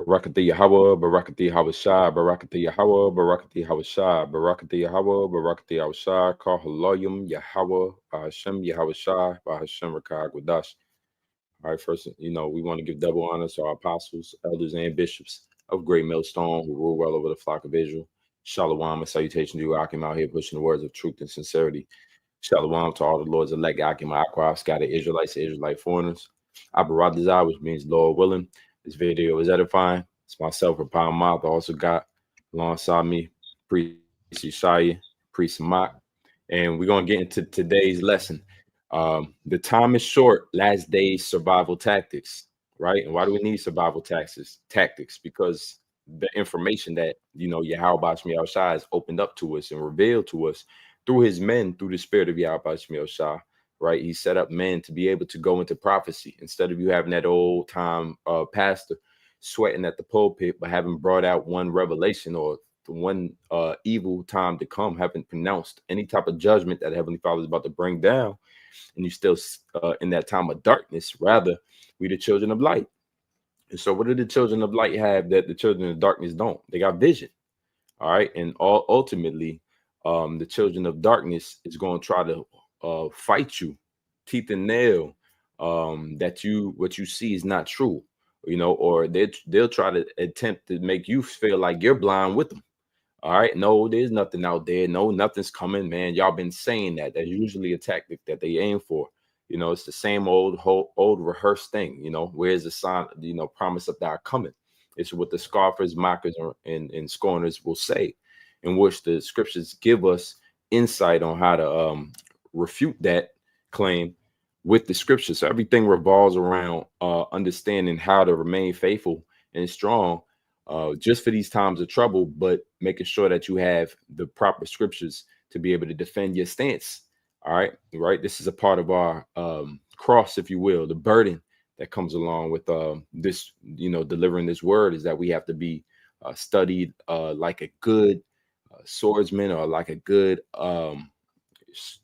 Barakati Yahweh, Barakati Hawashai, Barakati Yahweh, Barakati Hawashai, Barakati Yahweh, Barakati Hawashai, Kal Haloyim Yahweh, Bahashem Yahweh, Bahashem Rakah Gudash. All right, first, we want to give double honor to our apostles, elders, and bishops of Great Millstone who rule well over the flock of Israel. Shalom and salutation to you, Akim, out here pushing the words of truth and sincerity. Shalom to all the Lord's elect, Akim, Aqua, scattered Israelites, Israelite foreigners. Abaradazah, which means Lord willing. This video is edifying. It's myself, Rapam Mouth. I also got alongside me Priest Yeshaya, Priest Mak. And we're going to get into today's lesson. The time is short, last days survival tactics, right? And why do we need survival tactics? Because the information that, Yahweh Shai has opened up to us and revealed to us through his men, through the spirit of Yahweh Shai, right? He set up men to be able to go into prophecy instead of you having that old time pastor sweating at the pulpit, but having brought out one revelation or one evil time to come, haven't pronounced any type of judgment that Heavenly Father is about to bring down, and you still in that time of darkness. Rather, we the children of light. And so what do the children of light have that the children of darkness don't? They got vision. All right. And ultimately, the children of darkness is going to try to fight you teeth and nail, that what you see is not true, or they'll try to attempt to make you feel like you're blind with them. All right. No, there's nothing out there. No, nothing's coming, man. Y'all been saying that. That's usually a tactic that they aim for. It's the same old rehearsed thing. Where's the sign, promise of that coming? It's what the scoffers, mockers, and scorners will say, in which the scriptures give us insight on how to refute that claim with the scriptures. So everything revolves around understanding how to remain faithful and strong just for these times of trouble, but making sure that you have the proper scriptures to be able to defend your stance. All right. Right. This is a part of our cross, if you will, the burden that comes along with this, delivering this word, is that we have to be studied like a good swordsman, or like a good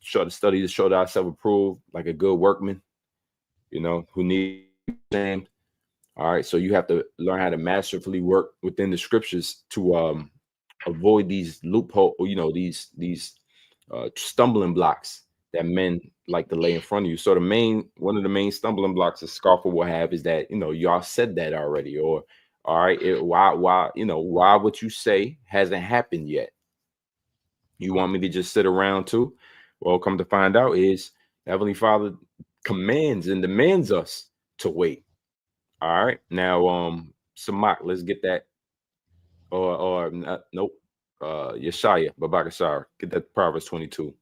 show to study to show thyself approved, like a good workman, who needs shame. All right, so you have to learn how to masterfully work within the scriptures to avoid these loophole, these stumbling blocks that men like to lay in front of you. So one of the main stumbling blocks a scoffer will have is that y'all said that already, or all right, why what you say hasn't happened yet? You want me to just sit around too? Well, come to find out is Heavenly Father commands and demands us to wait. All right, now Samak, let's get that, or nope, Yeshaya Babakashar, get that Proverbs 22.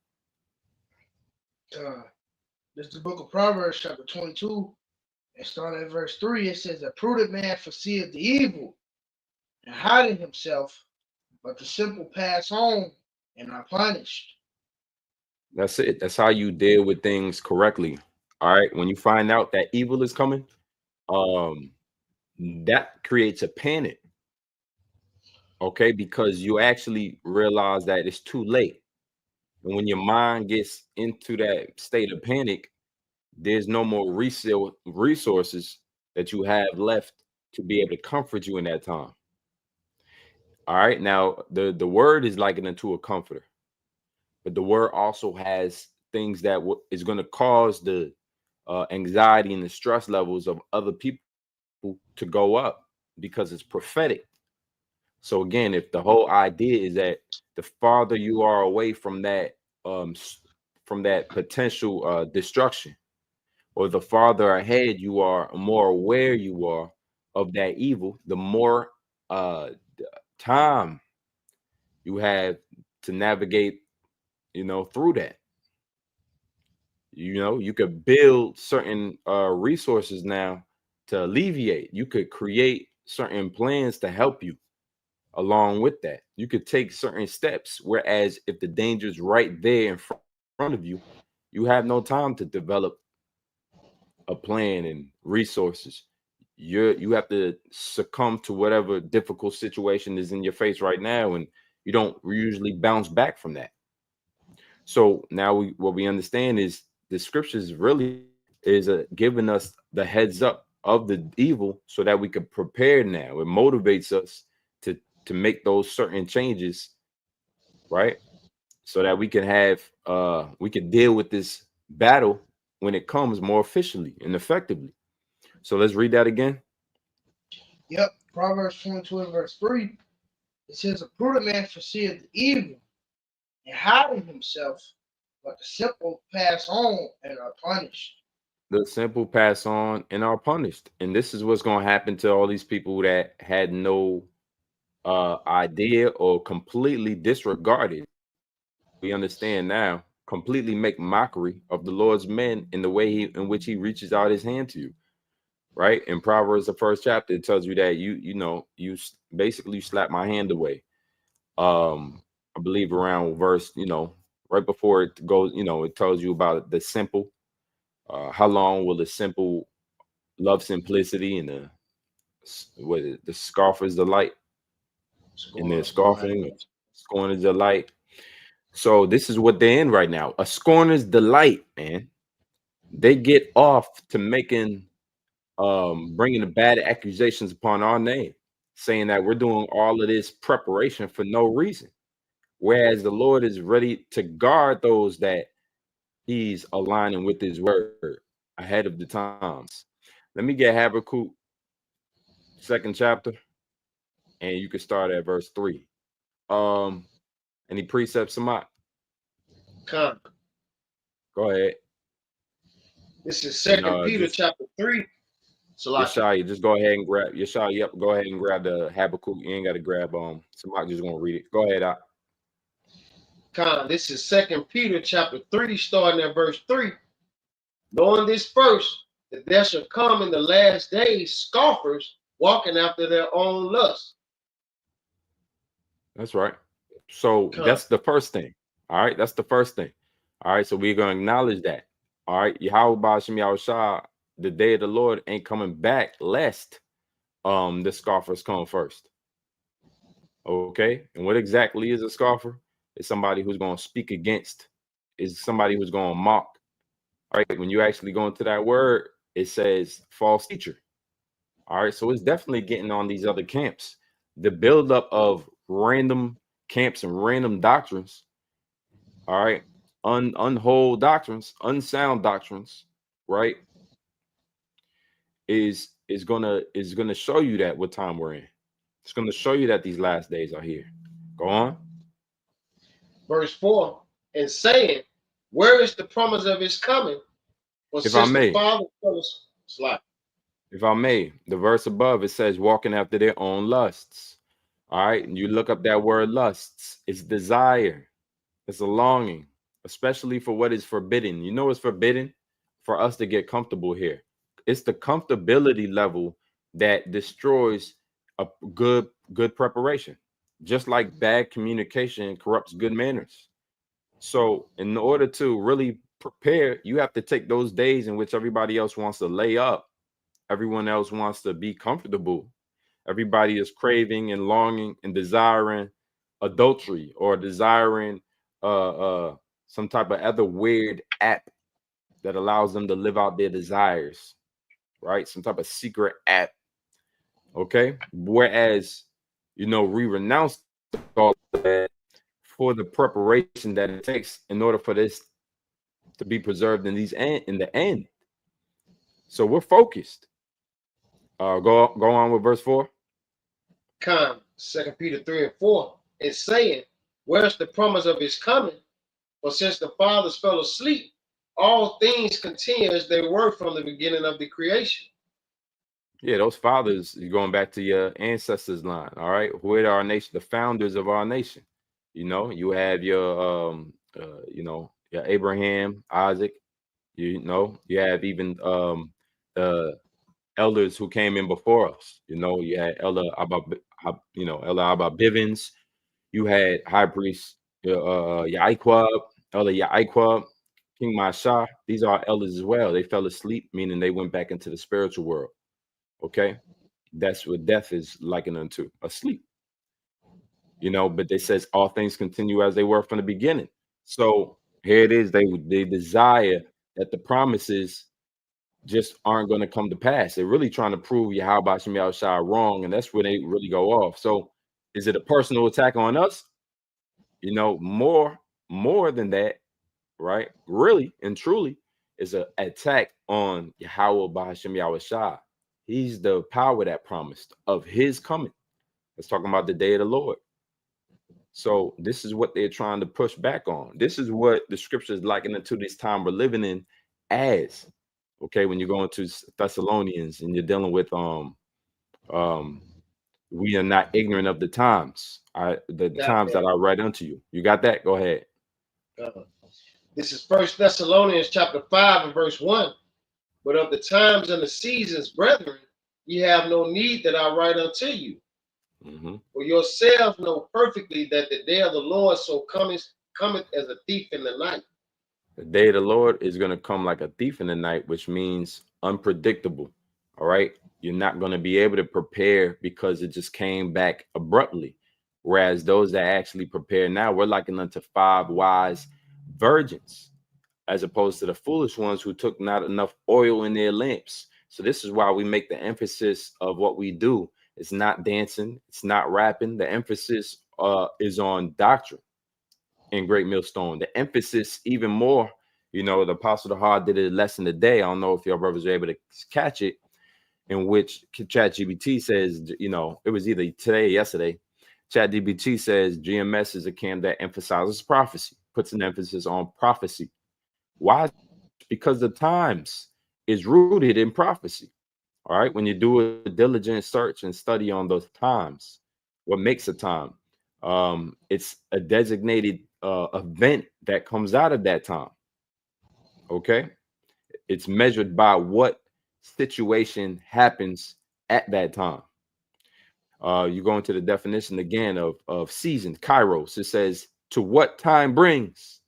This is the book of Proverbs, chapter 22, and starting at verse 3, it says, "A prudent man foreseeth the evil and hiding himself, but the simple pass on and are punished." That's it. That's how you deal with things correctly. All right, when you find out that evil is coming, that creates a panic. Okay, because you actually realize that it's too late. And when your mind gets into that state of panic, there's no more resources that you have left to be able to comfort you in that time. All right. Now, the word is likened unto a comforter, but the word also has things that is going to cause the anxiety and the stress levels of other people to go up because it's prophetic. So again, if the whole idea is that the farther you are away from that potential destruction, or the farther ahead you are, more aware you are of that evil, the more time you have to navigate, through that. You could build certain resources now to alleviate. You could create certain plans to help you along with that. You could take certain steps, whereas if the danger is right there in front of you, you have no time to develop a plan and resources. You have to succumb to whatever difficult situation is in your face right now, and you don't usually bounce back from that. So now what we understand is the scriptures really is giving us the heads up of the evil so that we can prepare now. It motivates us to make those certain changes, right? So that we can have we can deal with this battle when it comes more efficiently and effectively. So let's read that again. Yep. Proverbs 22 and verse 3. It says, a prudent man foreseeth the evil and hiding himself, but the simple pass on and are punished. The simple pass on and are punished. And this is what's going to happen to all these people that had no idea or completely disregarded. We understand now, completely make mockery of the Lord's men in the way in which he reaches out his hand to you. Right? In Proverbs, the first chapter, it tells you that you basically slap my hand away. I believe around verse, right before it goes, it tells you about the simple. How long will the simple love simplicity and the scoffers delight? And they're scoffing, scorners delight. So this is what they're in right now. A scorner's delight, man. They get off to making bringing the bad accusations upon our name, saying that we're doing all of this preparation for no reason. Whereas the Lord is ready to guard those that he's aligning with his word ahead of the times. Let me get Habakkuk, 2nd chapter, and you can start at verse 3. Any precepts, Samat? Come. Go ahead. This is Second Peter chapter 3. Yeshaya, just go ahead and grab Yeshaya. Yep, go ahead and grab the Habakkuk. You ain't got to grab Samat just gonna read it. Go ahead, out. This is Second Peter chapter 3, starting at verse 3. Knowing this first, that there shall come in the last days scoffers walking after their own lust. That's right. So that's the first thing. All right, that's the first thing. All right, so we're gonna acknowledge that. All right, Yahweh Ba'ashem Yahushua, the day of the Lord ain't coming back lest the scoffers come first. Okay, and what exactly is a scoffer? It's somebody who's going to speak against, is somebody who's going to mock. All right, when you actually go into that word, it says false teacher. All right, so it's definitely getting on these other camps. The buildup of random camps and random doctrines, all right, unwhole doctrines, unsound doctrines, right, is gonna show you that what time we're in. It's gonna show you that these last days are here. Go on. Verse 4, and saying, where is the promise of his coming? If I may, the verse above, it says walking after their own lusts. All right, and you look up that word lusts. It's desire. It's a longing, especially for what is forbidden. You know, it's forbidden for us to get comfortable here. It's the comfortability level that destroys a good preparation. Just like bad communication corrupts good manners. So in order to really prepare, you have to take those days in which everybody else wants to lay up, everyone else wants to be comfortable, everybody is craving and longing and desiring adultery or desiring some type of other weird app that allows them to live out their desires, right? Some type of secret app. Okay, whereas we renounce all that for the preparation that it takes in order for this to be preserved in the end. So we're focused. Go on with verse 4. Come, 2 Peter 3 and 4 is saying, where's the promise of his coming? For since the fathers fell asleep, all things continue as they were from the beginning of the creation. Yeah, those fathers, you're going back to your ancestors' line. All right, who are our nation, the founders of our nation. You have your your Abraham, Isaac. You have even the elders who came in before us. You had Elder Abba Bivens. You had High Priest Yaquab, Elder Yaquab, King Masha. These are elders as well. They fell asleep, meaning they went back into the spiritual world. Okay, that's what death is likened unto, asleep. But they says all things continue as they were from the beginning. So here it is. They desire that the promises just aren't going to come to pass. They're really trying to prove Yahweh Hashem Yahushua wrong, and that's where they really go off. So is it a personal attack on us? You know, more than that, right? Really and truly is an attack on Yahweh Bahashem Yahushua. He's the power that promised of his coming. Let's talk about the day of the Lord. So this is what they're trying to push back on. This is what the scriptures liken it to this time we're living in as. Okay, when you go into Thessalonians and you're dealing with we are not ignorant of the times. The times that I write unto you. You got that? Go ahead. This is First Thessalonians chapter 5 and verse 1. But of the times and the seasons, brethren, ye have no need that I write unto you. For yourselves know perfectly that the day of the Lord so cometh as a thief in the night. The day of the Lord is going to come like a thief in the night, which means unpredictable. All right. You're not going to be able to prepare because it just came back abruptly. Whereas those that actually prepare now, we're likened unto 5 wise virgins, as opposed to the foolish ones who took not enough oil in their lamps. So this is why we make the emphasis of what we do. It's not dancing. It's not rapping. The emphasis is on doctrine in Great Millstone. The emphasis even more, you know, the Apostle the Hard did a lesson today. I don't know if your brothers were able to catch it, in which ChatGPT says, you know, it was either today or yesterday. ChatGPT says GMS is a camp that emphasizes prophecy, puts an emphasis on prophecy. Why? Because the times is rooted in prophecy. All right. When you do a diligent search and study on those times, what makes a time? It's a designated event that comes out of that time. Okay. It's measured by what situation happens at that time. You go into the definition again of season, kairos. It says to what time brings,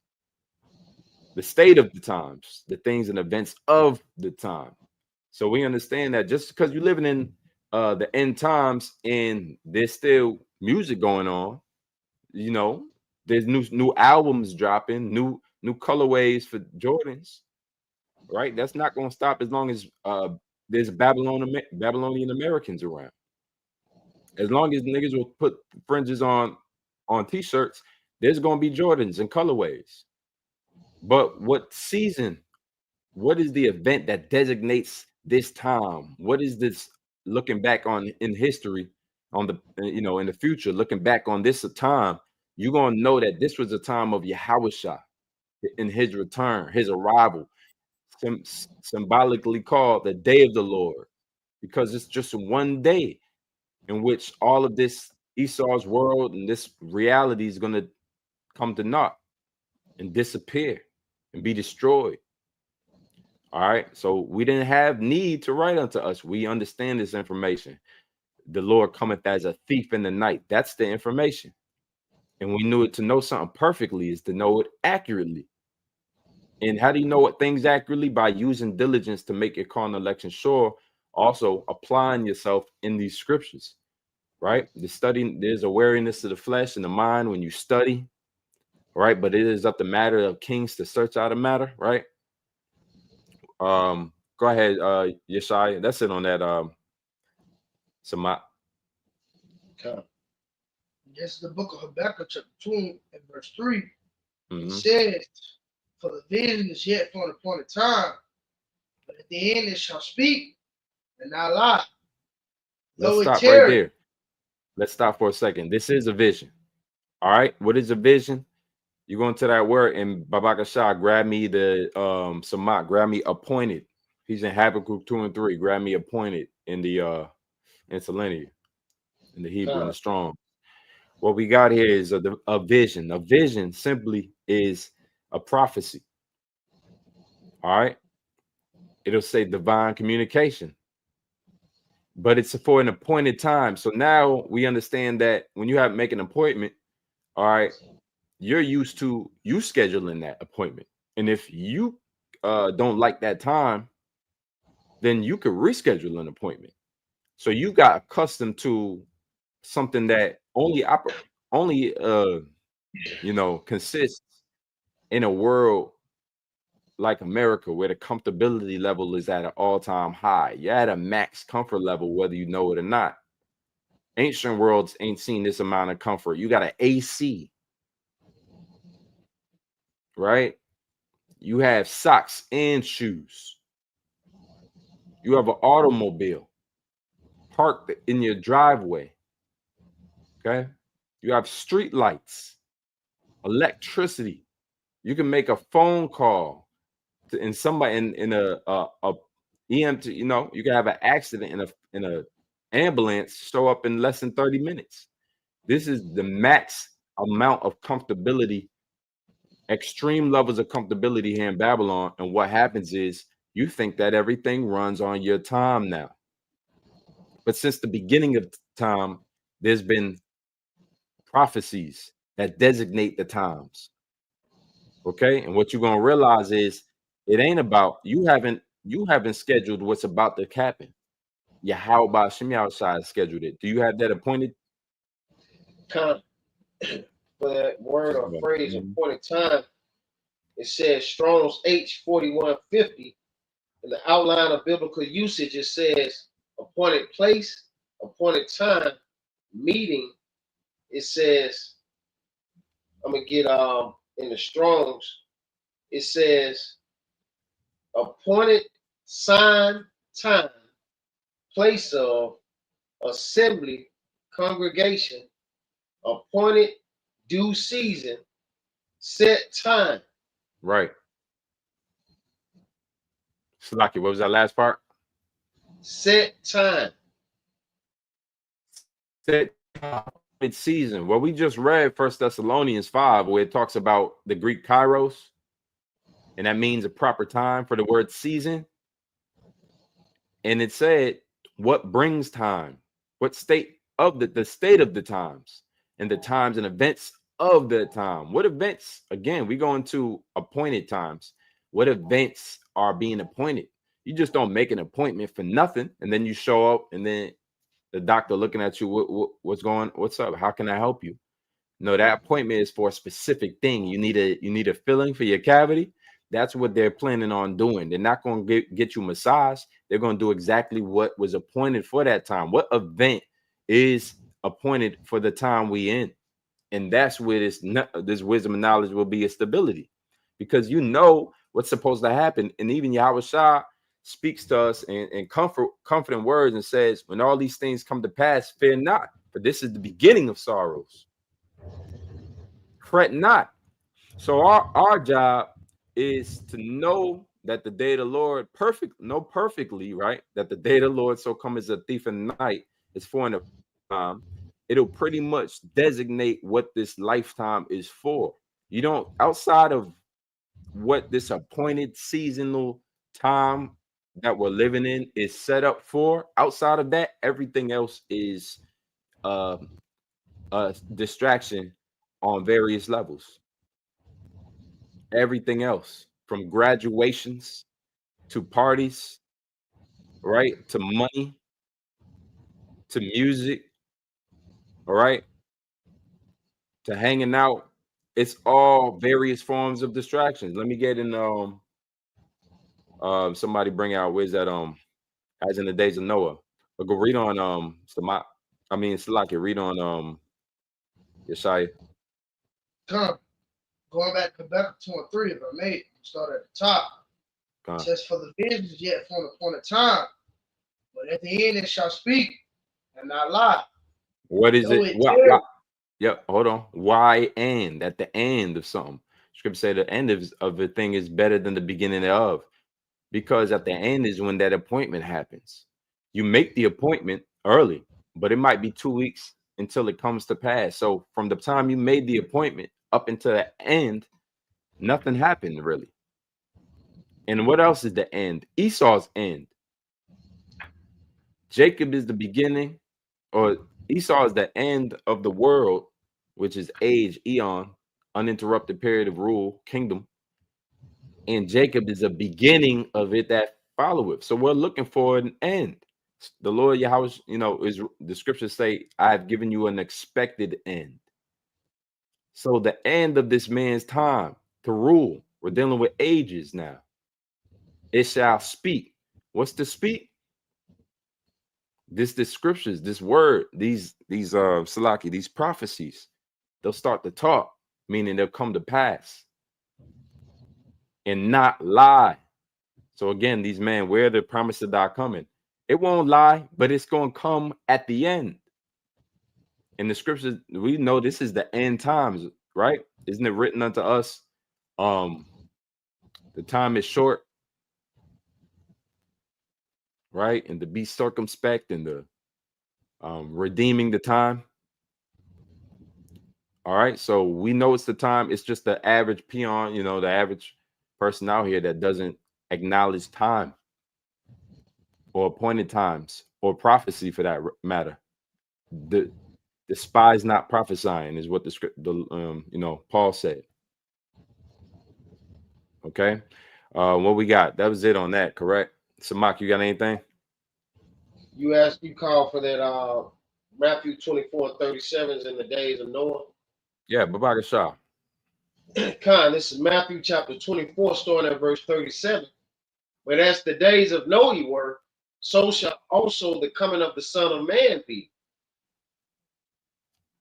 the state of the times, the things and events of the time. So we understand that just because you're living in the end times and there's still music going on, you know, there's new albums dropping, new colorways for Jordans, right? That's not going to stop as long as there's Babylonian Americans around. As long as niggas will put fringes on t-shirts, there's going to be Jordans and colorways. But what season? What is the event that designates this time? What is this looking back on in history, on the, you know, in the future, looking back on this time, you're going to know that this was a time of Yahushua in his return, his arrival, symbolically called the day of the Lord, because it's just one day in which all of this Esau's world and this reality is going to come to naught and disappear and be destroyed. All right. So we didn't have need to write unto us. We understand this information. The Lord cometh as a thief in the night. That's the information. And we knew it. To know something perfectly is to know it accurately. And how do you know what things accurately? By using diligence to make your call and election sure. Also applying yourself in these scriptures, right? The studying, there's a wariness to the flesh and the mind when you study, right? But it is up the matter of kings to search out a matter, right? Go ahead, Yeshai. That's it on that. Samat. This is the book of Habakkuk, chapter 2 and verse 3. It says, for the vision is yet for an appointed time, but at the end it shall speak and not lie. Let's stop right there. Let's stop for a second. This is a vision. All right. What is a vision? You go into that word, and Babaka Shah, grab me the Samat, grab me appointed. He's in Habakkuk 2 and 3. Grab me appointed in the interlinear, in the Hebrew and the Strong. What we got here is a vision. A vision simply is a prophecy. All right. It'll say divine communication, but it's for an appointed time. So now we understand that when you make an appointment, all right, you're used to you scheduling that appointment. And if you don't like that time, then you could reschedule an appointment. So you got accustomed to something that only consists in a world like America, where the comfortability level is at an all-time high. You're at a max comfort level, whether you know it or not. Ancient worlds ain't seen this amount of comfort. You got an AC, right? You have socks and shoes. You have an automobile parked in your driveway. Okay. You have street lights, electricity. You can make a phone call to, and somebody in a EMT, you know, you can have an accident in a ambulance show up in less than 30 minutes. This is the max amount of comfortability, extreme levels of comfortability here in Babylon. And what happens is you think that everything runs on your time now. But since the beginning of time, there's been prophecies that designate the times. Okay. And what you're going to realize is it ain't about you haven't scheduled what's about to happen. Yahweh Hashem Yahushua scheduled it. Do you have that appointed? For that word or phrase, appointed time, it says Strong's H4150. In the outline of biblical usage, it says appointed place, appointed time, meeting. It says, I'm gonna get in the Strong's, it says appointed sign, time, place of assembly, congregation, appointed due season, set time. Right. Salaki, what was that last part? Set time. Set season. Well, we just read 1 Thessalonians 5, where it talks about the Greek kairos, and that means a proper time for the word season. And it said, what brings time? What state of the state of the times, and the times and events of the time. What events? Again, we go into appointed times. What events are being appointed? You just don't make an appointment for nothing, and then you show up, and then the doctor looking at you, what's going, what's up? How can I help you? No, that appointment is for a specific thing. You need a filling for your cavity. That's what they're planning on doing. They're not going to get you massage. They're going to do exactly what was appointed for that time. What event is appointed for the time we in? And that's where this wisdom and knowledge will be a stability, because you know what's supposed to happen. And even Yahushua speaks to us in comforting words and says, when all these things come to pass, fear not, for this is the beginning of sorrows. Fret not. So our job is to know that the day of the Lord perfectly, right? That the day of the Lord so come as a thief in the night is for an time. It'll pretty much designate what this lifetime is for. You don't, outside of what this appointed seasonal time that we're living in is set up for, outside of that, everything else is a distraction on various levels. Everything else, from graduations to parties, right, to money, to music, all right, to hanging out, it's all various forms of distractions. Let me get in somebody bring out, where's that as in the days of Noah. But go read on Salaki, read on Yeshaya. Going back to Habakkuk 2 and 3, if I may, start at the top. It says, for the vision is yet for an appointed time, but at the end it shall speak and not lie. What is it? Yeah, hold on. Why and at the end of something? Scripture say the end of a thing is better than the beginning of, because at the end is when that appointment happens. You make the appointment early, but it might be 2 weeks until it comes to pass. So from the time you made the appointment up until the end, nothing happened really. And what else is the end? Esau's end. Jacob is the beginning, or Esau is the end of the world, which is age, eon, uninterrupted period of rule, kingdom. And Jacob is a beginning of it that follow it. So we're looking for an end. The Lord Yahweh, is the scriptures say, I have given you an expected end. So the end of this man's time to rule, we're dealing with ages now. it shall speak. What's the speak? The scriptures, this word, these Salaki, these prophecies, they'll start to talk, meaning they'll come to pass and not lie. So again, these men, where the promise of God coming, it won't lie, but it's going to come at the end. In the scriptures, we know this is the end times, right? Isn't it written unto us? The time is short, right? And to be circumspect and the redeeming the time. All right, so we know it's the time. It's just the average peon, you know, the average person out here that doesn't acknowledge time or appointed times or prophecy for that matter. The despise not prophesying is what the script, Paul said. Okay, what we got? That was it on that, correct? Samak, you got anything? You called for that Matthew 24:37 is in the days of Noah. Yeah, Babaka Shah. Khan, this is Matthew chapter 24, starting at verse 37. But as the days of Noah were, so shall also the coming of the Son of Man be.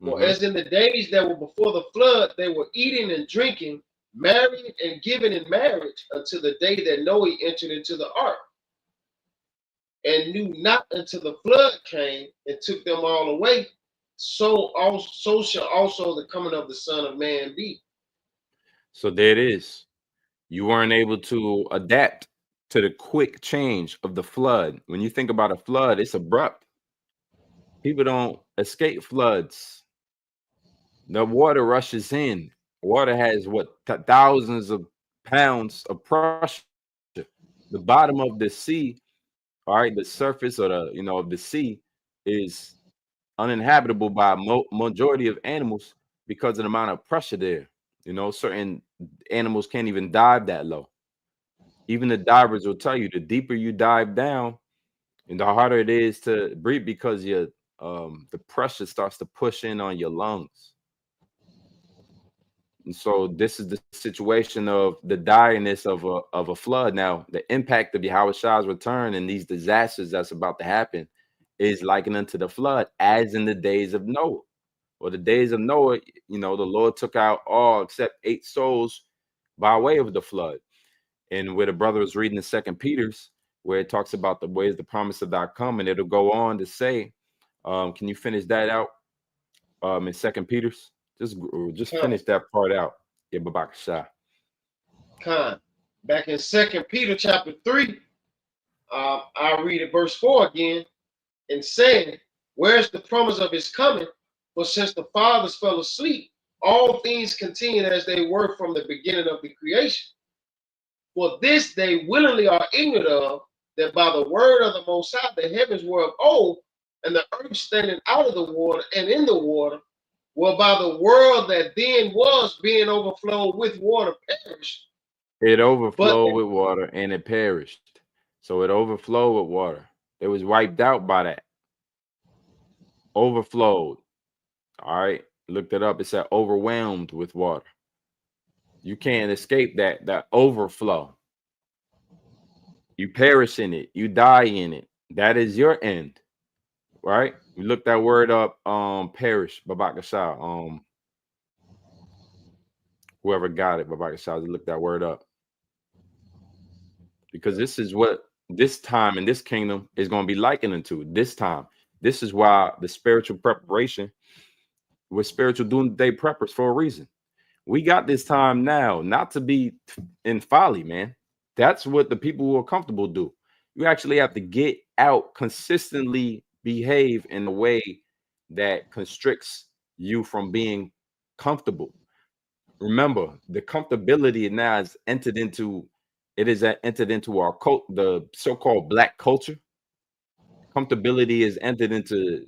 For as in the days that were before the flood, they were eating and drinking, marrying and giving in marriage until the day that Noah entered into the ark, and knew not until the flood came and took them all away. So shall also the coming of the Son of Man be. So there it is. You weren't able to adapt to the quick change of the flood. When you think about a flood, it's abrupt. People don't escape floods. The water rushes in. Water has thousands of pounds of pressure. The bottom of the sea, all right, the surface or of the sea is uninhabitable by a majority of animals because of the amount of pressure there. You know, certain animals can't even dive that low. Even the divers will tell you the deeper you dive down and the harder it is to breathe because the pressure starts to push in on your lungs. And so this is the situation of the direness of a flood. Now, the impact of Yahweh Shah's return and these disasters that's about to happen is likened unto the flood, as in the days of Noah. Well, the days of Noah, the Lord took out all except 8 souls by way of the flood. And where the brother was reading the 2 Peter's, where it talks about the ways the promise of God come, and it'll go on to say, can you finish that out in 2 Peter's? Just finish that part out. Yeah, Babak Shah. Khan. Back in 2 Peter chapter 3, I'll read it verse 4 again, and saying, where's the promise of his coming? For since the fathers fell asleep, all things continued as they were from the beginning of the creation. For this they willingly are ignorant of, that by the word of the Most High the heavens were of old, and the earth standing out of the water and in the water, whereby the world that then was being overflowed with water perished. It overflowed with water and it perished. So it overflowed with water. It was wiped out by that. Overflowed. All right. Looked it up. It said overwhelmed with water. You can't escape that overflow. You perish in it. You die in it. That is your end. Right? We looked that word up. Perish. Babak Shah. Whoever got it, Babak Shah, look that word up. Because this is what this time in this kingdom is going to be likened unto. This time. This is why the spiritual preparation was spiritual doomsday preppers for a reason. We got this time now, not to be in folly, man. That's what the people who are comfortable do. You actually have to get out, consistently behave in a way that constricts you from being comfortable. Remember, the comfortability now is entered into. It is entered into our the so-called black culture. Comfortability is entered into,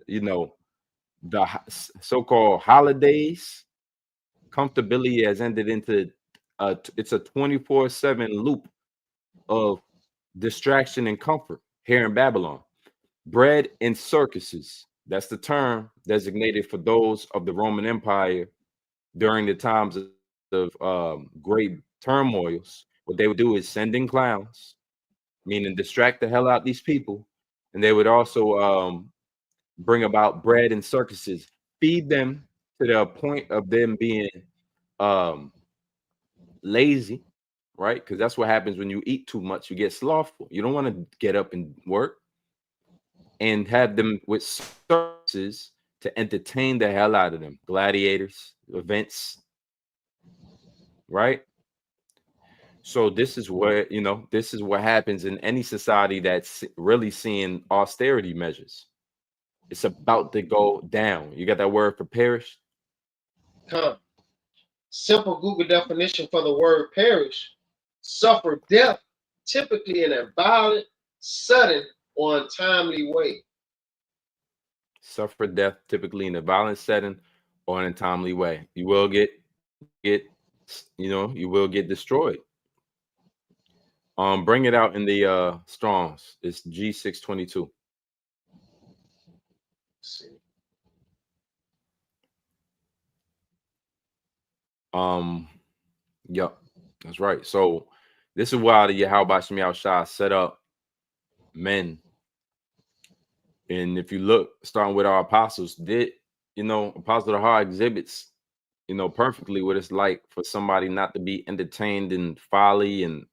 the so-called holidays. Comfortability has entered into it's a 24/7 loop of distraction and comfort here in Babylon. Bread in circuses. That's the term designated for those of the Roman Empire during the times of great turmoils. What they would do is send in clowns meaning distract the hell out these people, and they would also bring about bread and circuses, feed them to the point of them being lazy, right? Because that's what happens when you eat too much. You get slothful. You don't want to get up and work, and have them with circuses to entertain the hell out of them. Gladiators, events, right? So this is where, this is what happens in any society that's really seeing austerity measures. It's about to go down. You got that word for perish? Come. Simple Google definition for the word perish: suffer death, typically in a violent, sudden, or untimely way. Suffer death, typically in a violent setting or an untimely way. You will get, you will get destroyed. Bring it out in the Strongs. It's G622. Yep, that's right. So this is why the Yahweh Shem Yahushua set up men. And if you look, starting with our apostles, Apostle of Heart exhibits, perfectly what it's like for somebody not to be entertained in folly, and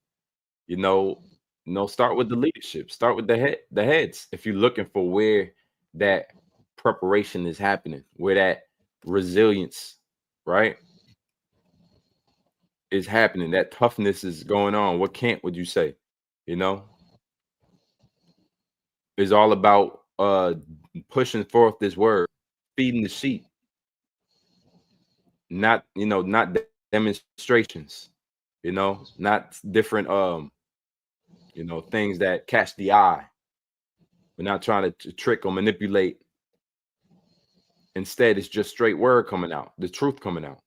start with the leadership, start with the heads. If you're looking for where that preparation is happening, where that resilience, right, is happening, that toughness is going on, what camp would you say? Is all about pushing forth this word, feeding the sheep, not demonstrations, not different things that catch the eye. We're not trying to trick or manipulate. Instead, it's just straight word coming out, the truth coming out.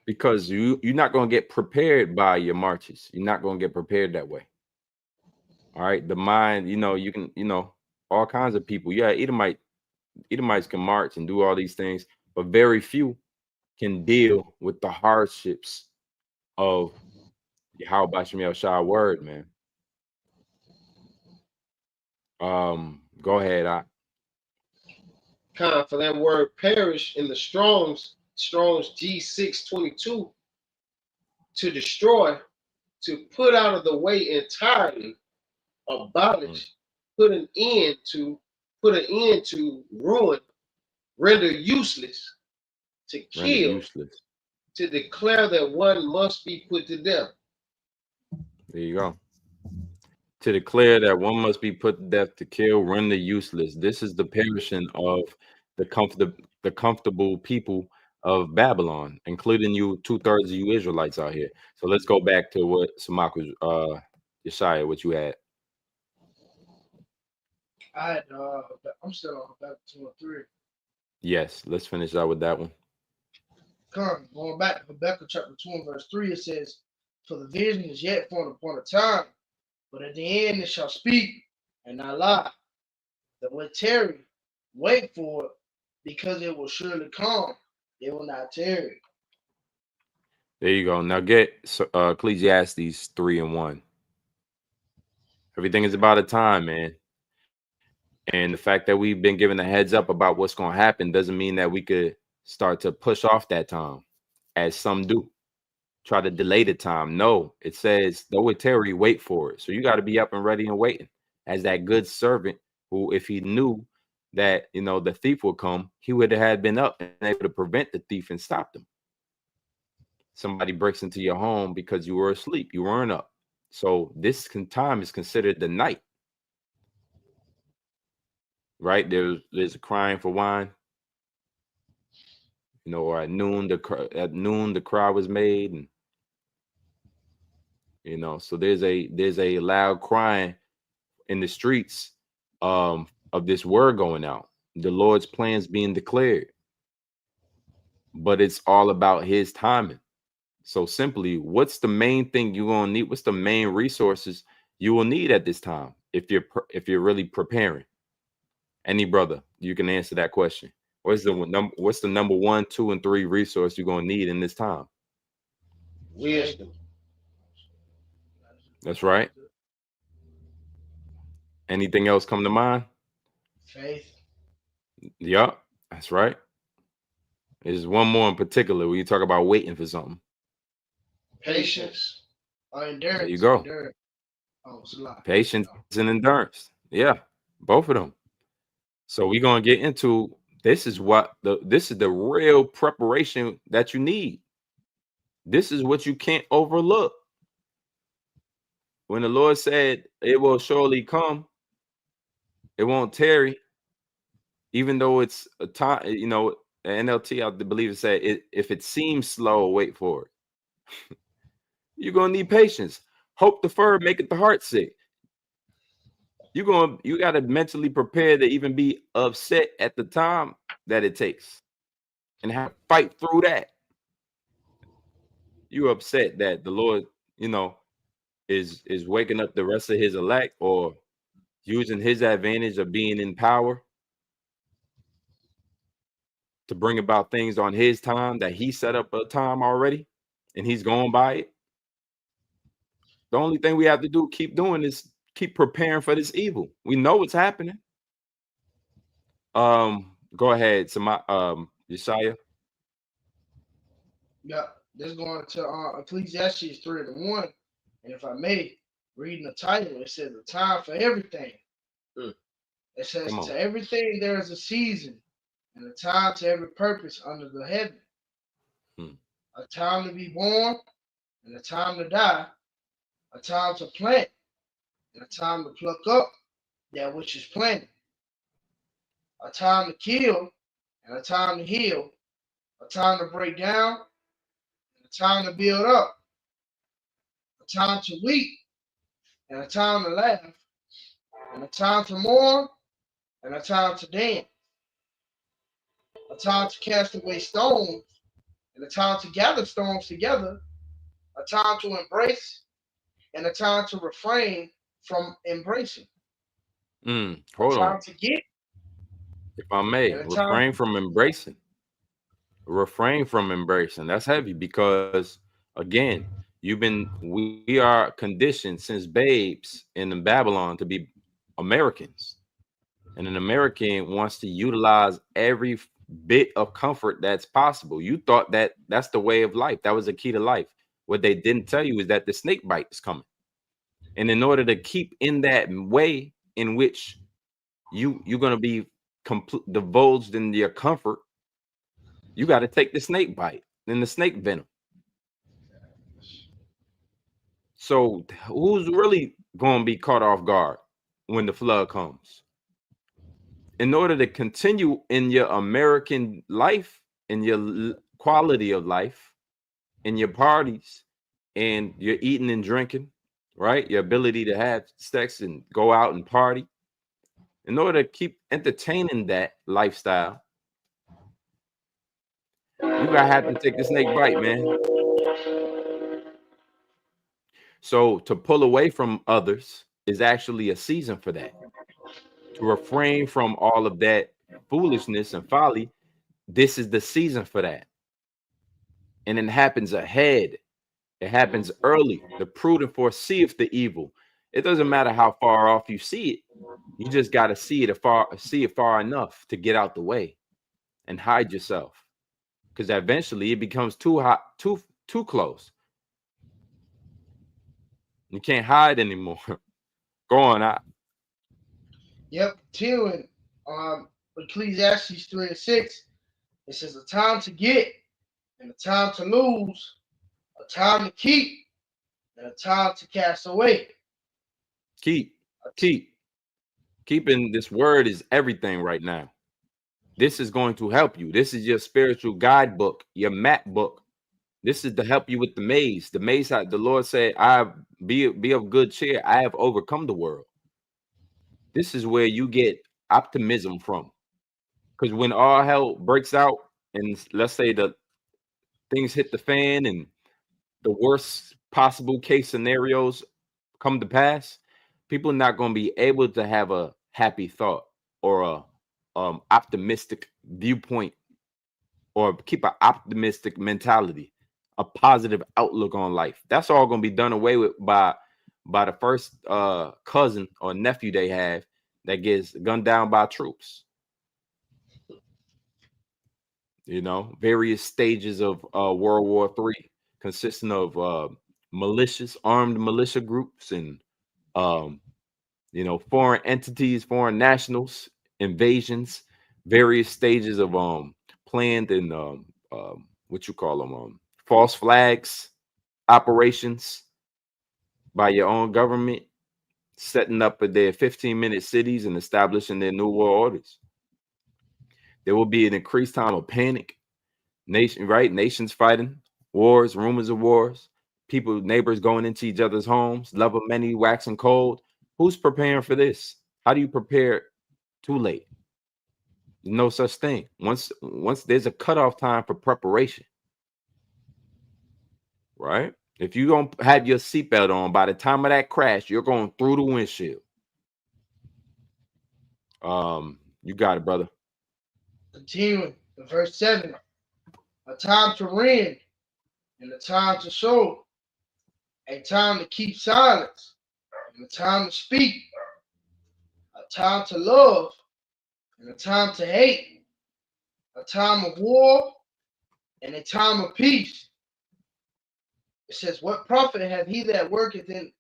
Because you're not going to get prepared by your marches. You're not going to get prepared that way. All right. The mind, you can, all kinds of people. Yeah, Edomites can march and do all these things, but very few can deal with the hardships of Yahweh Shem Yahushua word, man. Go ahead. For that word perish in the Strong's G622, to destroy, to put out of the way entirely, abolish, put an end to, ruin, render useless, to kill, to declare that one must be put to death. There you go. To declare that one must be put to death, to kill, render useless. This is the perishing of the comfortable people of Babylon, including you, 2/3 of you Israelites out here. So let's go back to what Samaku, Yeshaya, what you had. I'm still on Habakkuk 2 and 3. Yes, let's finish out with that one. Going back to Habakkuk chapter 2 and verse 3, it says, "For the vision is yet for an appointed time, but at the end it shall speak and not lie. That will tarry, wait for it, because it will surely come. It will not tarry." There you go. Now get Ecclesiastes 3 and 1. Everything is about a time, man. And the fact that we've been given a heads up about what's going to happen doesn't mean that we could start to push off that time, as some do. Try to delay the time. No, it says, though it tarry, wait for it. So you got to be up and ready and waiting, as that good servant who, if he knew that, the thief would come, he would have been up and able to prevent the thief and stop them. Somebody breaks into your home because you were asleep. You weren't up. So this time is considered the night. Right? There's a crying for wine. Or at noon the cry was made, and so there's a loud crying in the streets of this word going out, the Lord's plans being declared. But it's all about his timing. So simply, what's the main thing you're gonna need? What's the main resources you will need at this time if you're really preparing? Any brother, you can answer that question. What's the number 1, 2, and 3 resource you're gonna need in this time? Wisdom. That's right. Anything else come to mind? Faith. Yup, that's right. There's one more in particular where you talk about waiting for something. Patience. Endurance. There you go. Endurance. Oh, it's a lot. Patience and endurance. Yeah, both of them. So we're gonna get into this is the real preparation that you need. This is what you can't overlook. When the Lord said it will surely come, it won't tarry, even though it's a time, NLT, I believe it said if it seems slow, wait for it. You're gonna need patience. Hope deferred maketh the heart sick. You got to mentally prepare to even be upset at the time that it takes and have to fight through that. You upset that the Lord, is waking up the rest of his elect or using his advantage of being in power to bring about things on his time that he set up a time already and he's going by it. The only thing we have to do, keep doing, is keep preparing for this evil. We know what's happening. Go ahead, Yeshaya. Yeah, this going to Ecclesiastes 3:1. And if I may, reading the title, it says the time for everything. It says to everything there is a season and a time to every purpose under the heaven. A time to be born and a time to die, a time to plant and a time to pluck up that which is planted, a time to kill and a time to heal, a time to break down and a time to build up, a time to weep and a time to laugh, and a time to mourn and a time to dance, a time to cast away stones and a time to gather stones together, a time to embrace and a time to refrain from embracing. Hold a time on. to get, if I may, refrain from embracing. Refrain from embracing. That's heavy because, again, we are conditioned since babes in Babylon to be Americans. And an American wants to utilize every bit of comfort that's possible. You thought that that's the way of life. That was the key to life. What they didn't tell you is that the snake bite is coming. And in order to keep in that way in which you're going to be divulged in your comfort, you got to take the snake bite and the snake venom. So who's really going to be caught off guard when the flood comes? In order to continue in your American life, in your quality of life, in your parties, and your eating and drinking, right? Your ability to have sex and go out and party. In order to keep entertaining that lifestyle, you gotta have to take the snake bite, man. So to pull away from others is actually a season for that. To refrain from all of that foolishness and folly, this is the season for that. And it happens ahead. It happens early. The prudent foreseeth the evil. It doesn't matter how far off you see it. You just got to see it far enough to get out the way and hide yourself. Because eventually it becomes too hot, too close. You can't hide anymore. Go on. Yep, till in Ecclesiastes 3:6, it says a time to get and a time to lose, a time to keep and a time to cast away. Keeping this word is everything right now. This is going to help you. This is your spiritual guidebook, your map book. This is to help you with the maze. The maze, the Lord said, be of good cheer. I have overcome the world. This is where you get optimism from. Because when all hell breaks out, and let's say the things hit the fan and the worst possible case scenarios come to pass, people are not going to be able to have a happy thought or a optimistic viewpoint or keep an optimistic mentality, a positive outlook on life. That's all going to be done away with by by the first cousin or nephew they have that gets gunned down by troops. You know, various stages of World War III, consisting of armed militia groups, and you know, foreign entities, foreign nationals, invasions, various stages of planned and what you call them, false flags operations by your own government, setting up their 15-minute cities and establishing their new world orders. There will be an increased time of panic, nations fighting, wars, rumors of wars, people, neighbors going into each other's homes, love of many waxing cold. Who's preparing for this? How do you prepare too late? No such thing. Once there's a cutoff time for preparation, right? If you don't have your seatbelt on, by the time of that crash, you're going through the windshield. You got it, brother. Continuing in verse 7. A time to rend and a time to sow, a time to keep silence and a time to speak, a time to love and a time to hate, a time of war and a time of peace. It says, what profit hath he that worketh in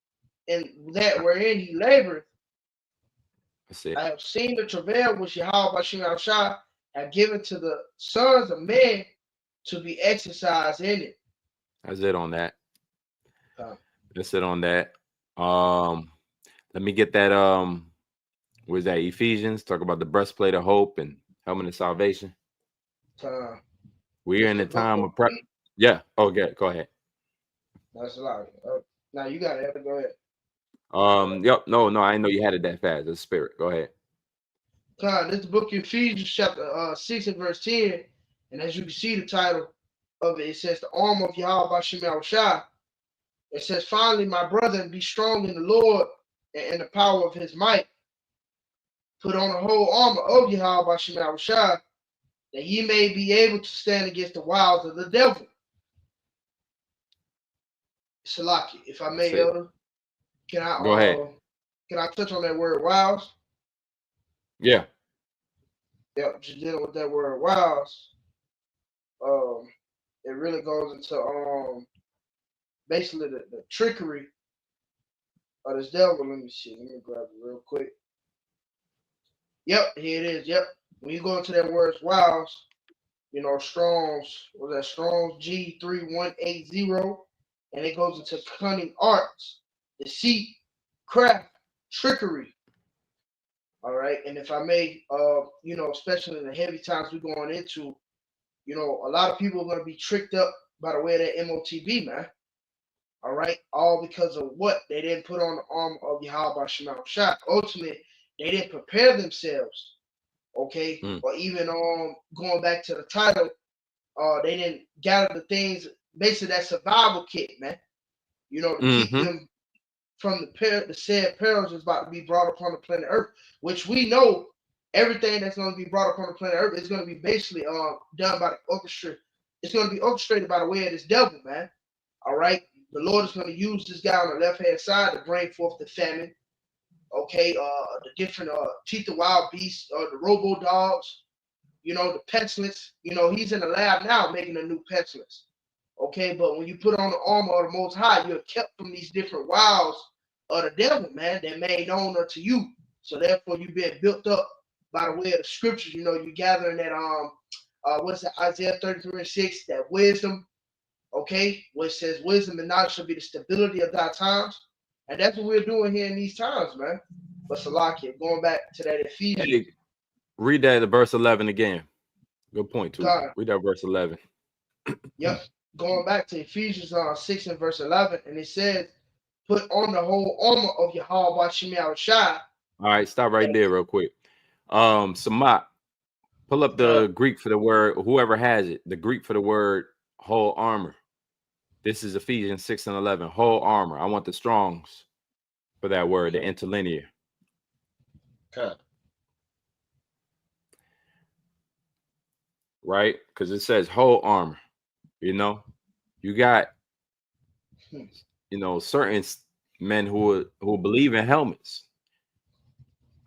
that wherein he laboreth? I have seen the travail which Yahweh Bashim Al-Shah have given to the sons of men to be exercised in it. That's it on that. That's it on that. Let me get that. Where's that? Ephesians. Talk about the breastplate of hope and helmet of salvation. We're in the time of prep. Yeah. Okay. Go ahead. That's a lot. Now you got it. Go ahead. Yep. No, I didn't know you had it that fast. That's spirit. Go ahead. This book of Ephesians chapter 6 and verse 10. And as you can see, the title of it, it says the armor of Yahweh Bashim Al-Shah. It says, finally, my brethren, be strong in the Lord and in the power of his might. Put on the whole armor of Yahweh Bashim Al-Shah, that ye may be able to stand against the wiles of the devil. Salaki, if I may, Elder, can I go ahead? Can I touch on that word wiles? Yeah. Yep, just dealing with that word wiles. It really goes into basically the trickery of this devil. Let me see. Let me grab it real quick. Yep, here it is. Yep. When you go into that word wiles, you know, Strong's G3180, and it goes into cunning arts, deceit, craft, trickery. All right. And if I may, you know, especially in the heavy times we're going into, you know, a lot of people are going to be tricked up by the way of that MOTB, man. All right. All because of what? They didn't put on the armor of Yahweh Bashim Al-Shah. Ultimately, they didn't prepare themselves. Okay. Or even going back to the title, they didn't gather the things, basically that survival kit, man. You know, to keep them from the said perils is about to be brought upon the planet Earth, which we know everything that's going to be brought upon the planet Earth is going to be basically done by the orchestra. It's going to be orchestrated by the way of this devil, man. All right. The Lord is going to use this guy on the left-hand side to bring forth the famine. Okay. The different teeth of wild beasts, the robo dogs, you know, the pestilence. You know, he's in the lab now making a new pestilence. Okay, but when you put on the armor of the Most High, you're kept from these different wiles of the devil, man, that made known unto you. So therefore, you've been built up by the way of the scriptures. You know, you're gathering that what's that, Isaiah 33:6, that wisdom. Okay, which says wisdom and knowledge shall be the stability of thy times, and that's what we're doing here in these times, man. But Salakia, going back to that Ephesians. Hey, read that verse 11 again. Good point too. Read that verse 11. Yep. Going back to Ephesians 6 and verse 11, and it says, put on the whole armor of Yahweh Bashim Al-Shah. All right, stop right there real quick. Samat, pull up the Greek for the word, whoever has it, the Greek for the word whole armor. This is Ephesians 6 and 11, whole armor. I want the Strongs for that word, the interlinear. Okay. Right? Because it says whole armor. You know, you got, you know, certain men who believe in helmets,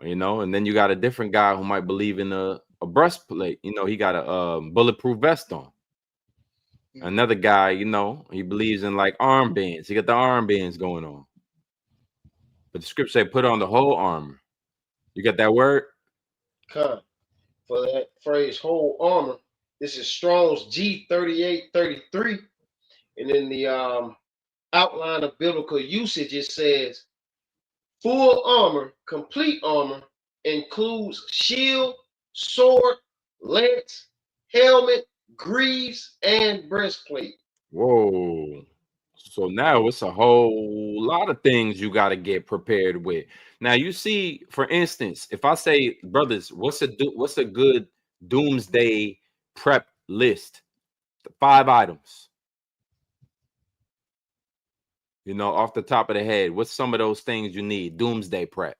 you know, and then you got a different guy who might believe in a breastplate. You know, he got a bulletproof vest on. Another guy, you know, he believes in like armbands. He got the armbands going on. But the scripture say, put on the whole armor. You got that word? For that phrase, whole armor. This is Strong's G3833. And in the outline of biblical usage, it says, full armor, complete armor, includes shield, sword, lance, helmet, greaves, and breastplate. Whoa. So now it's a whole lot of things you got to get prepared with. Now you see, for instance, if I say, brothers, what's a good doomsday prep list? The 5 items. You know, off the top of the head, what's some of those things you need? Doomsday prep.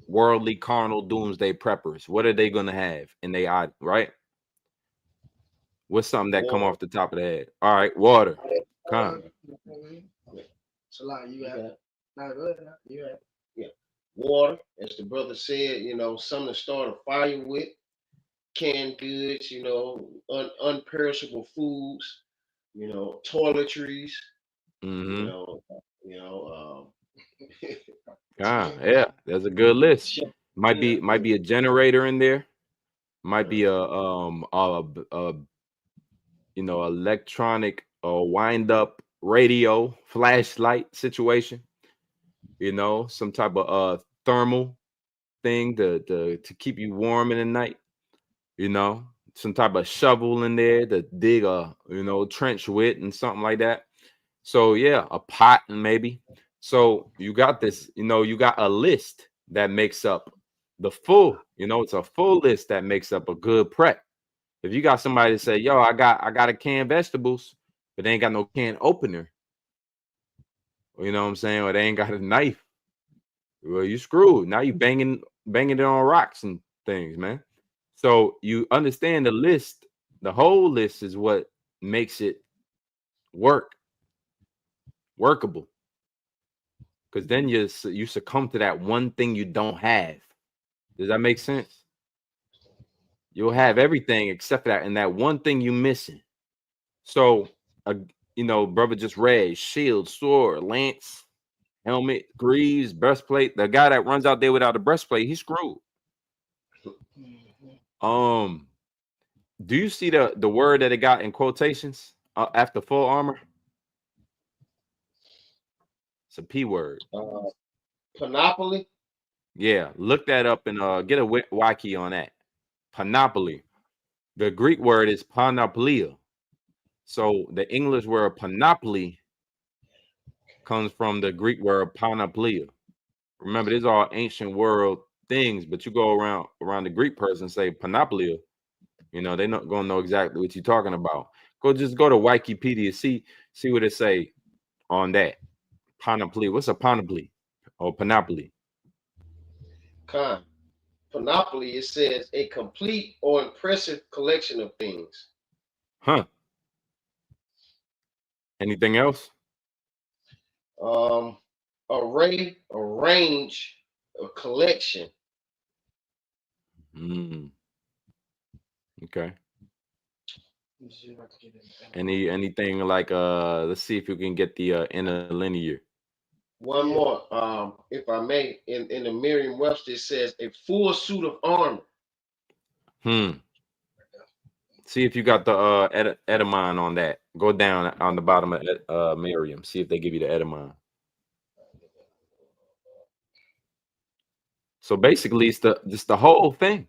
Worldly, carnal, doomsday preppers. What are they gonna have in their item, right? What's something that come off the top of the head? All right, water. Come. It's a lot. You have. Not good. You have. Yeah, water, as the brother said. You know, something to start a fire with. Canned goods. You know, unperishable foods. You know, toiletries. Mm-hmm. Yeah, there's a good list. Might be a generator in there. Might be a you know, electronic wind up radio flashlight situation. You know, some type of thermal thing to keep you warm in the night. You know, some type of shovel in there to dig a, you know, trench with and something like that. So yeah, a pot maybe. So you got this, you know, you got a list that makes up the full, you know, it's a full list that makes up a good prep. If you got somebody to say, yo, I got a can of vegetables, but they ain't got no can opener, you know what I'm saying? Or they ain't got a knife. Well, you screwed. Now you banging it on rocks and things, man. So you understand the list, the whole list is what makes it workable. Because then you succumb to that one thing you don't have. Does that make sense? You'll have everything except for that, and that one thing you missing. So, you know, brother just read shield, sword, lance, helmet, greaves, breastplate. The guy that runs out there without a breastplate, he's screwed. Do you see the word that it got in quotations after full armor? It's a P word. Panoply. Yeah, look that up and get a wiki on that. Panoply. The Greek word is panoplia. So the English word panoply comes from the Greek word panoplia. Remember, these are all ancient world things, but you go around the Greek person and say panoplia, you know, they're not gonna know exactly what you're talking about. Go to Wikipedia, see what it say on that. Panoply. What's a panoply or panoply? Panoply, it says a complete or impressive collection of things. Huh. Anything else? Array, a range, a collection. Okay. Anything like let's see if you can get the interlinear. One more, if I may, in the Merriam-Webster, it says a full suit of armor. See if you got the etymon on that. Go down on the bottom of Merriam. See if they give you the etymon. So basically, it's just the whole thing.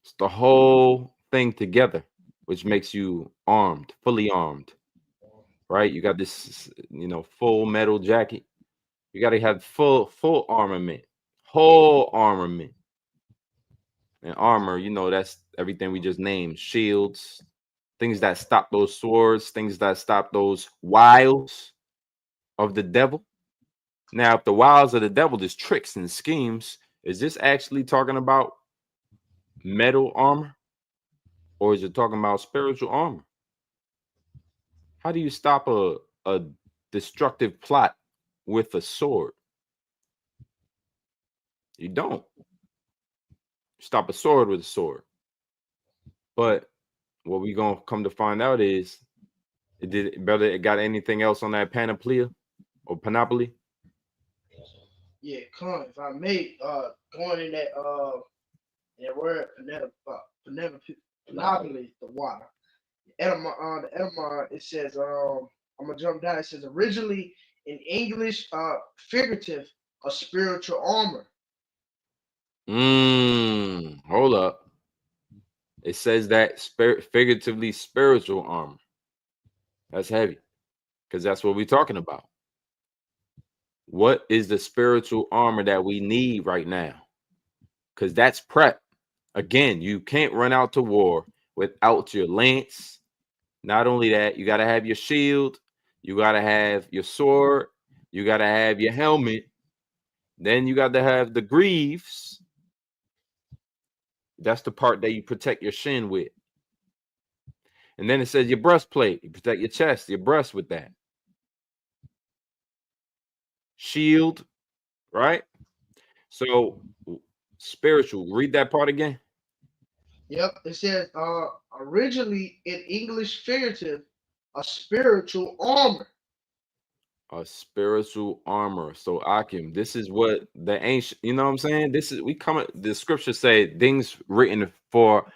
It's the whole thing together, which makes you armed, fully armed. Right? You got this, you know, full metal jacket. You got to have full armament, whole armament. And armor, you know, that's everything we just named. Shields, things that stop those swords, things that stop those wiles of the devil. Now, if the wiles of the devil is tricks and schemes, is this actually talking about metal armor? Or is it talking about spiritual armor? How do you stop a destructive plot with a sword? You don't stop a sword with a sword. But what we gonna come to find out is, it got anything else on that panoplia or panoply? Yeah, come if I may, going in that word panoply, the water. The etymon, it says, I'm gonna jump down. It says originally in English, figurative, a spiritual armor. Hold up. It says that figuratively spiritual armor. That's heavy, because that's what we're talking about. What is the spiritual armor that we need right now? Because that's prep. Again, you can't run out to war without your lance. Not only that, you got to have your shield, you got to have your sword, you got to have your helmet, then you got to have the greaves. That's the part that you protect your shin with. And then it says your breastplate. You protect your chest, your breast with that. Shield, right? So spiritual. Read that part again. Yep. It says originally in English figurative, a spiritual armor. A spiritual armor. So Akim, this is what the ancient, you know what I'm saying? This is the scripture say things written for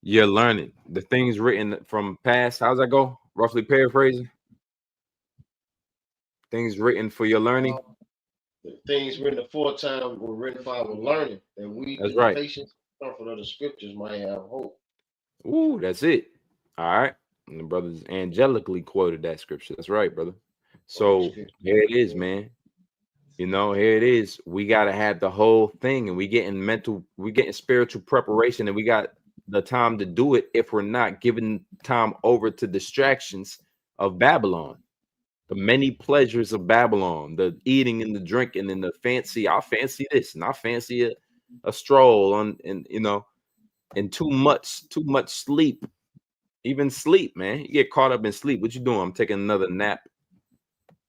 your learning. The things written from past. How's that go? Roughly paraphrasing. Things written for your learning. The things written aforetime were written for our learning, that we, that's through right, the patience and comfort of the scriptures, might have hope. Ooh, that's it. All right. And the brothers angelically quoted that scripture. That's right, brother. So here it is, man. You know, here it is. We got to have the whole thing, and we getting spiritual preparation, and we got the time to do it if we're not giving time over to distractions of Babylon, the many pleasures of Babylon, the eating and the drinking and the fancy. I fancy this and I fancy a stroll on, and you know, and too much sleep. Even sleep, man. You get caught up in sleep. What you doing? I'm taking another nap.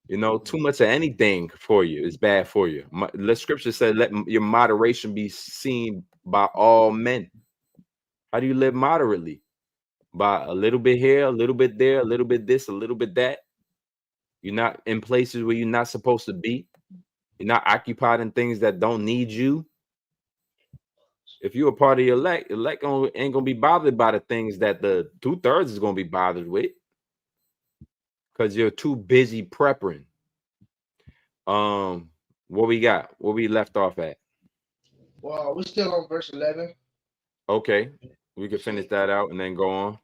You know, too much of anything for you is bad for you. The scripture said, let your moderation be seen by all men. How do you live moderately? By a little bit here, a little bit there, a little bit this, a little bit that. You're not in places where you're not supposed to be. You're not occupied in things that don't need you. If you're a part of the elect ain't gonna be bothered by the things that the 2/3 is gonna be bothered with, because you're too busy prepping. What we got? Where we left off at? Well, we're still on verse 11. Okay, we can finish that out and then go on.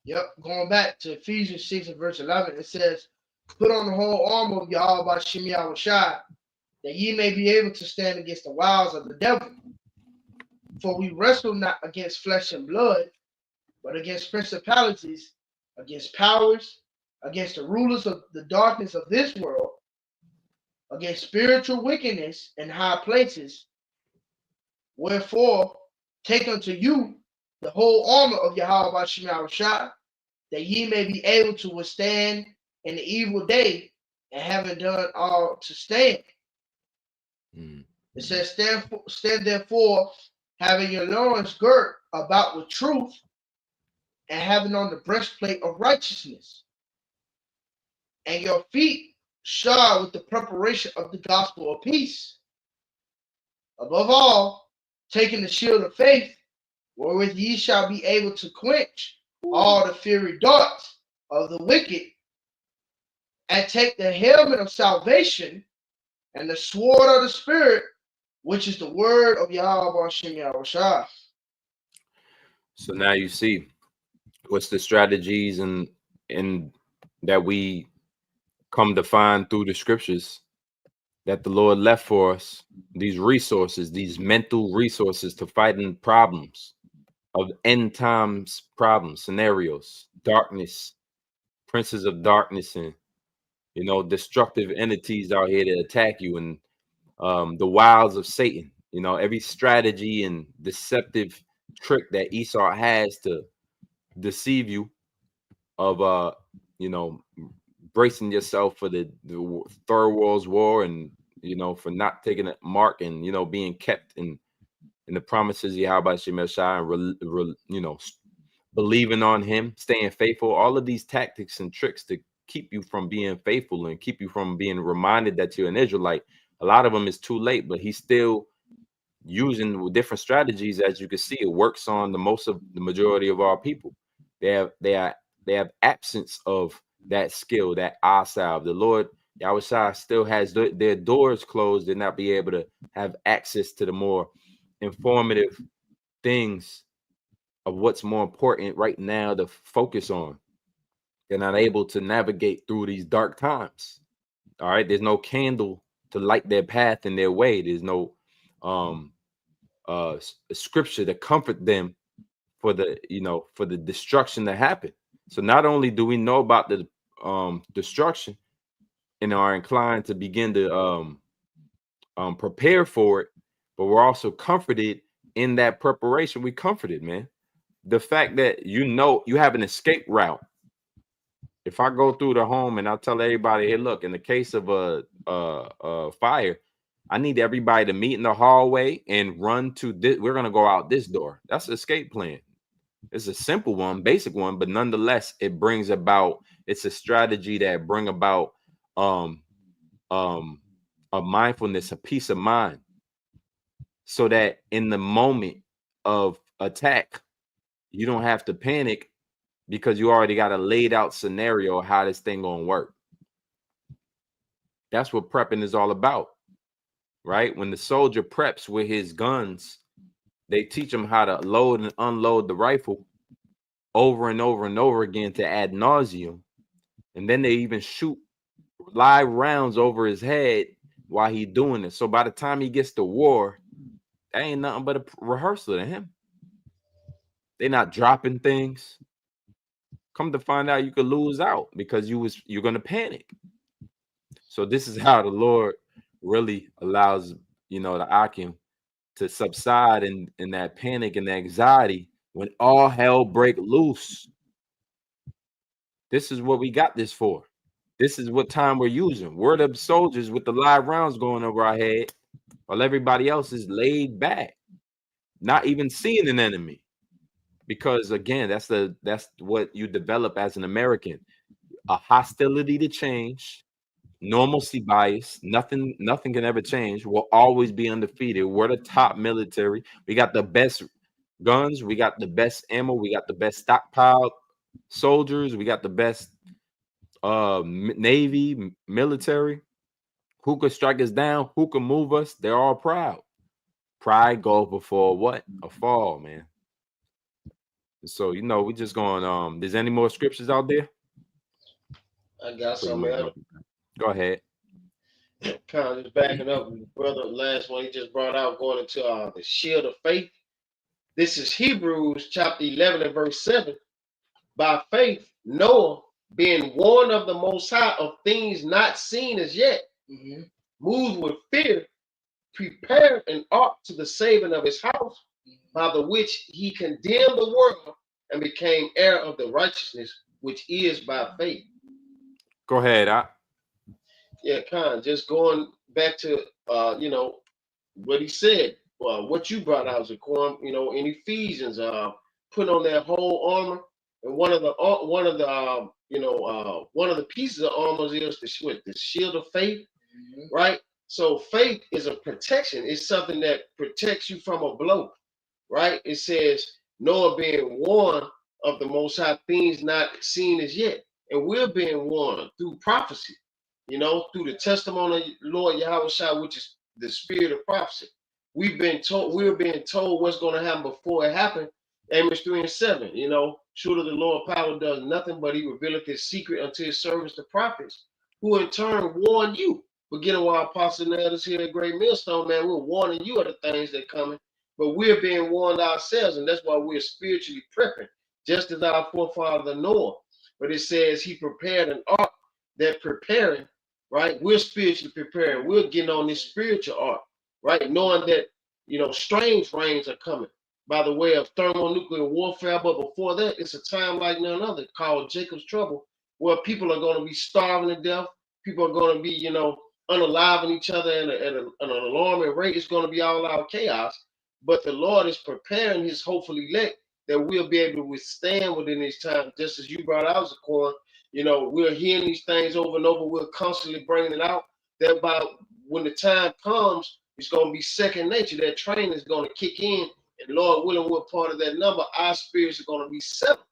Yep, going back to Ephesians 6 and verse 11, it says, put on the whole armor of Yahweh Shem Yahushua, that ye may be able to stand against the wiles of the devil. For we wrestle not against flesh and blood, but against principalities, against powers, against the rulers of the darkness of this world, against spiritual wickedness in high places. Wherefore, take unto you the whole armor of Yahweh Shem Yahushua, that ye may be able to withstand in the evil day, and having done all to stand. It says, stand therefore, having your loins girt about with truth, and having on the breastplate of righteousness, and your feet shod with the preparation of the gospel of peace. Above all, taking the shield of faith, wherewith ye shall be able to quench all the fiery darts of the wicked, and take the helmet of salvation and the sword of the Spirit, which is the word of Yahweh Shem Yahushua. So now you see what's the strategies and that we come to find through the scriptures that the Lord left for us, these resources, these mental resources to fighting problems of end times problems, scenarios, darkness, princes of darkness, and destructive entities out here to attack you, and the wiles of Satan, every strategy and deceptive trick that Esau has to deceive you. of you know, bracing yourself for the Third World War, and you know, for not taking a mark, and you know, being kept in the promises of Yahweh Shem Shai, and you know, believing on him, staying faithful. All of these tactics and tricks to keep you from being faithful and keep you from being reminded that you're an Israelite. A lot of them is too late, but he's still using different strategies. As you can see, it works on the majority of our people. They have absence of that skill, that salve. The Lord Yahweh Shai still has their doors closed and not be able to have access to the more informative things of what's more important right now to focus on. They're not able to navigate through these dark times. All right, there's no candle to light their path and their way. There's no scripture to comfort them for the, you know, for the destruction that happened. So not only do we know about the destruction and are inclined to begin to prepare for it, but we're also comforted in that preparation. We comforted, man. The fact that you know you have an escape route. If I go through the home and I tell everybody, hey, look, in the case of a fire, I need everybody to meet in the hallway and run to this. We're gonna go out this door. That's the escape plan. It's a simple one, basic one, but nonetheless, it brings about. It's a strategy that bring about a mindfulness, a peace of mind, so that in the moment of attack, you don't have to panic because you already got a laid out scenario of how this thing gonna work. That's what prepping is all about, right? When the soldier preps with his guns, they teach him how to load and unload the rifle over and over and over again to ad nauseum. And then they even shoot live rounds over his head while he's doing it. So by the time he gets to war, that ain't nothing but a rehearsal to him. They're not dropping things. Come to find out, you could lose out because you're gonna panic. So this is how the Lord really allows, you know, the Akim to subside in that panic and the anxiety when all hell break loose. This is what we got this for. This is what time we're using. We're the soldiers with the live rounds going over our head, while everybody else is laid back, not even seeing an enemy. Because again, that's what you develop as an American: a hostility to change, normalcy bias. Nothing can ever change. We'll always be undefeated. We're the top military. We got the best guns. We got the best ammo. We got the best stockpiled soldiers. We got the best Navy, military. Who could strike us down? Who can move us? They're all proud. Pride goes before what? A fall, man. So, you know, we just going, there's any more scriptures out there? I got some. Go ahead. Kind of just backing up with the brother last one he just brought out, going into the shield of faith. This is Hebrews chapter 11 and verse 7. By faith, Noah, being warned of the Most High of things not seen as yet, moved with fear, prepared an ark to the saving of his house, by the which he condemned the world and became heir of the righteousness which is by faith. Go ahead. Yeah, kind of just going back to you know, what he said, what you brought out, Zaquan, you know, in Ephesians, putting on that whole armor, and one of the pieces of armor is the shield of faith, right? So faith is a protection. It's something that protects you from a blow, right? It says Noah being warned of the Most High things not seen as yet, and we're being warned through prophecy, you know, through the testimony of Lord Yahweh Shai, which is the spirit of prophecy. We're being told what's going to happen before it happened. Amos 3 and 7, you know, surely the Lord power does nothing, but he revealeth his secret unto his servants, the prophets, who in turn warn you. Forgetting why Apostle Ned here at Great Millstone, man, we're warning you of the things that are coming, but we're being warned ourselves, and that's why we're spiritually prepping, just as our forefather Noah. But it says he prepared an ark. That preparing, right? We're spiritually preparing. We're getting on this spiritual ark, right? Knowing that, you know, strange rains are coming. by the way of thermonuclear warfare. But before that, it's a time like none other called Jacob's trouble, where people are going to be starving to death. People are going to be, you know, unaliving each other at an alarming rate. It's going to be all out chaos. But the Lord is preparing his hopeful elect that we'll be able to withstand within these times. Just as you brought out, Zaquan, you know, we're hearing these things over and over. We're constantly bringing it out. That by when the time comes, it's going to be second nature. That training is going to kick in. And Lord willing, we're part of that number. Our spirits are going to be settled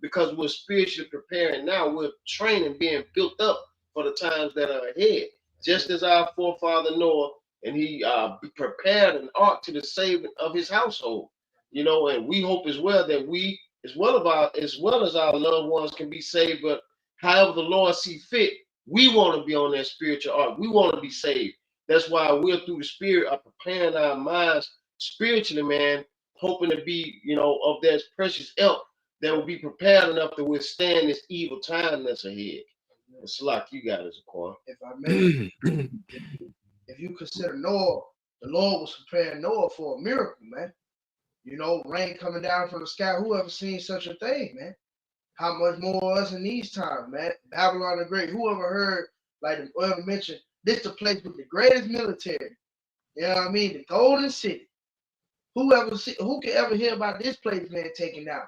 because we're spiritually preparing now. We're training, being built up for the times that are ahead. Just as our forefather Noah, and he prepared an ark to the saving of his household. You know, and we hope as well that we, as well as our loved ones, can be saved. But however the Lord see fit, we want to be on that spiritual ark. We want to be saved. That's why we're through the Spirit are preparing our minds spiritually, man, hoping to be, you know, of that precious elk that will be prepared enough to withstand this evil time that's ahead. It's like you got as a core. If I may, if you consider Noah, the Lord was preparing Noah for a miracle, man. You know, rain coming down from the sky. Who ever seen such a thing, man? How much more us in these times, man? Babylon the Great. Who ever heard, like the oil mentioned, this the place with the greatest military. You know what I mean? The Golden City. Who can ever hear about this place, man, taken down?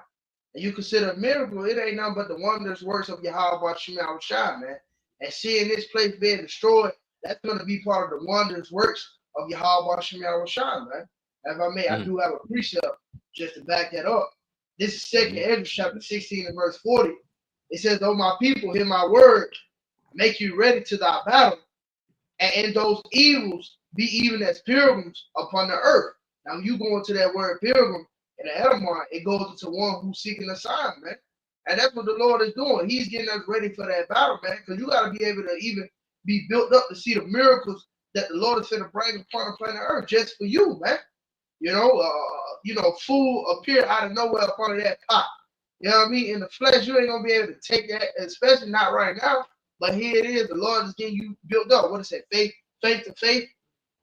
And you consider a miracle, it ain't nothing but the wondrous works of Yahweh Shema Shai, man. And seeing this place being destroyed, that's going to be part of the wondrous works of Yahweh Shema Shai, man. If I may, I do have a precept just to back that up. This is 2nd Ezra chapter 16 and verse 40. It says, "O my people, hear my word, make you ready to thy battle, and in those evils be even as pilgrims upon the earth." Now, when you go into that word pilgrim in the Edomite, it goes into one who's seeking a sign, man. And that's what the Lord is doing. He's getting us ready for that battle, man, because you got to be able to even be built up to see the miracles that the Lord is going to bring upon the planet earth just for you, man. You know, food appear out of nowhere upon that pot. You know what I mean? In the flesh, you ain't going to be able to take that, especially not right now. But here it is. The Lord is getting you built up. What is it? Faith to faith.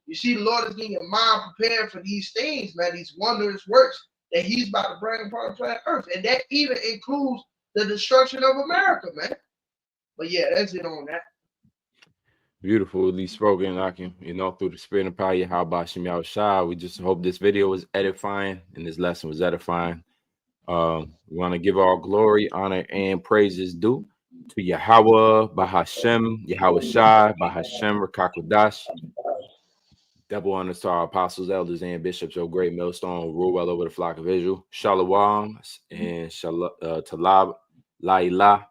You see, the Lord is getting your mind prepared for these things, man, these wondrous works that he's about to bring upon the planet earth. And that even includes the destruction of America, man. But yeah, that's it on that. Beautifully spoken, Akim. You know, through the spirit and power, how about Shema Shai. We just hope this video was edifying and this lesson was edifying. We want to give all glory, honor, and praises due to Yahweh, Bahashem, Yahweh Shai, Bahashem, Rakakwadash. Double honors to our apostles, elders, and bishops, your great millstone, rule well over the flock of Israel. Shalom and Talab, La Ilah,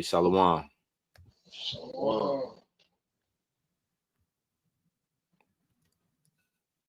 Shalom. Shalom.